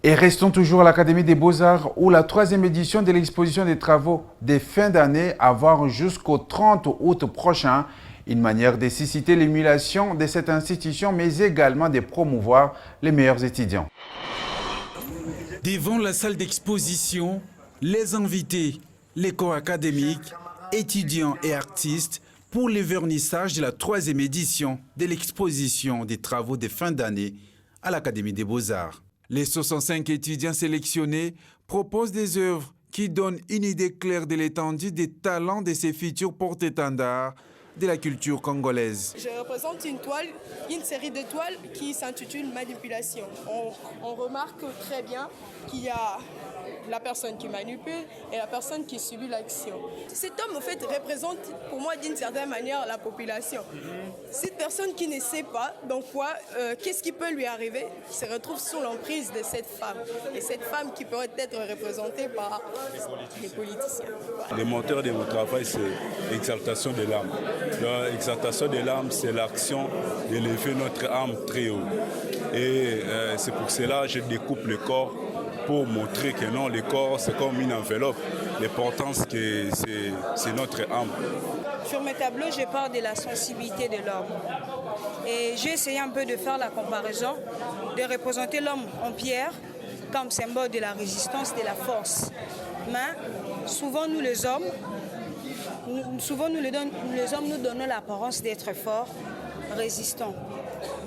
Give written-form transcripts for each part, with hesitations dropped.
Et restons toujours à l'Académie des Beaux-Arts où la 3e édition de l'exposition des travaux des fins d'année à voir jusqu'au 30 août prochain. Une manière de susciter l'émulation de cette institution mais également de promouvoir les meilleurs étudiants. Devant la salle d'exposition, les invités, les corps académiques, étudiants et artistes pour le vernissage de la 3e édition de l'exposition des travaux de fin d'année à l'Académie des Beaux-Arts. Les 65 étudiants sélectionnés proposent des œuvres qui donnent une idée claire de l'étendue des talents de ces futurs porte-étendards de la culture congolaise. Je représente une toile, une série de toiles qui s'intitule Manipulation. On remarque très bien qu'il y a la personne qui manipule et la personne qui subit l'action. Cet homme, en fait, représente pour moi d'une certaine manière la population. Cette personne qui ne sait pas dans quoi, qu'est-ce qui peut lui arriver, se retrouve sous l'emprise de cette femme. Et cette femme qui peut être représentée par les politiciens. Le moteur de mon travail, c'est l'exaltation de l'âme. L'exaltation de l'âme, c'est l'action d'élever notre âme très haut. Et c'est pour cela que je découpe le corps pour montrer que non, le corps, c'est comme une enveloppe. L'importance que c'est notre âme. Sur mes tableaux, je parle de la sensibilité de l'homme. Et j'ai essayé un peu de faire la comparaison, de représenter l'homme en pierre comme symbole de la résistance, de la force. Mais souvent, nous les hommes, nous donnons l'apparence d'être forts, résistants,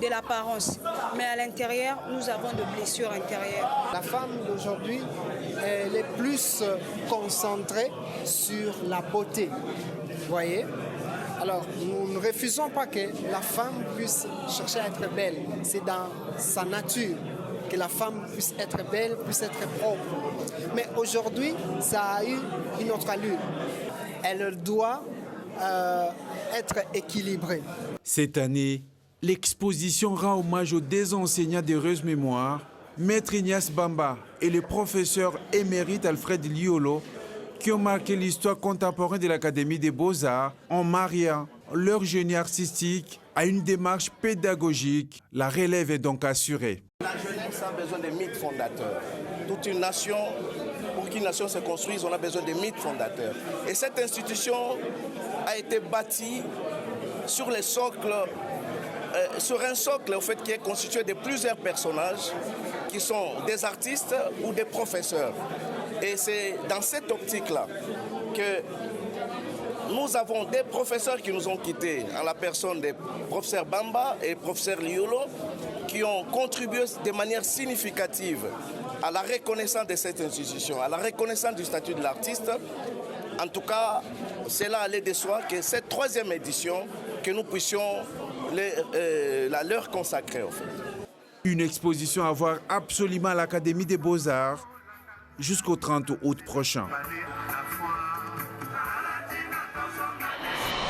de l'apparence. Mais à l'intérieur, nous avons des blessures intérieures. La femme d'aujourd'hui, elle est plus concentrée sur la beauté. Vous voyez? Alors, nous ne refusons pas que la femme puisse chercher à être belle. C'est dans sa nature que la femme puisse être belle, puisse être propre. Mais aujourd'hui, ça a eu une autre allure. Elle doit être équilibrée. Cette année, l'exposition rend hommage aux deux enseignants d'heureuse mémoire, Maître Ignace Bamba et le professeur émérite Alfred Liolo, qui ont marqué l'histoire contemporaine de l'Académie des Beaux-Arts en mariant leur génie artistique à une démarche pédagogique. La relève est donc assurée. La jeunesse a besoin de mythes fondateurs. Toute une nation, pour qu'une nation se construise, on a besoin de mythes fondateurs. Et cette institution a été bâtie sur les socles, sur un socle en fait, qui est constitué de plusieurs personnages qui sont des artistes ou des professeurs. Et c'est dans cette optique-là que nous avons des professeurs qui nous ont quittés, en la personne des professeurs Bamba et professeur Liolo, qui ont contribué de manière significative à la reconnaissance de cette institution, à la reconnaissance du statut de l'artiste. En tout cas, cela allait de soi que cette 3e édition, que nous puissions la leur consacrer en fait. Une exposition à voir absolument à l'Académie des Beaux-Arts jusqu'au 30 août prochain.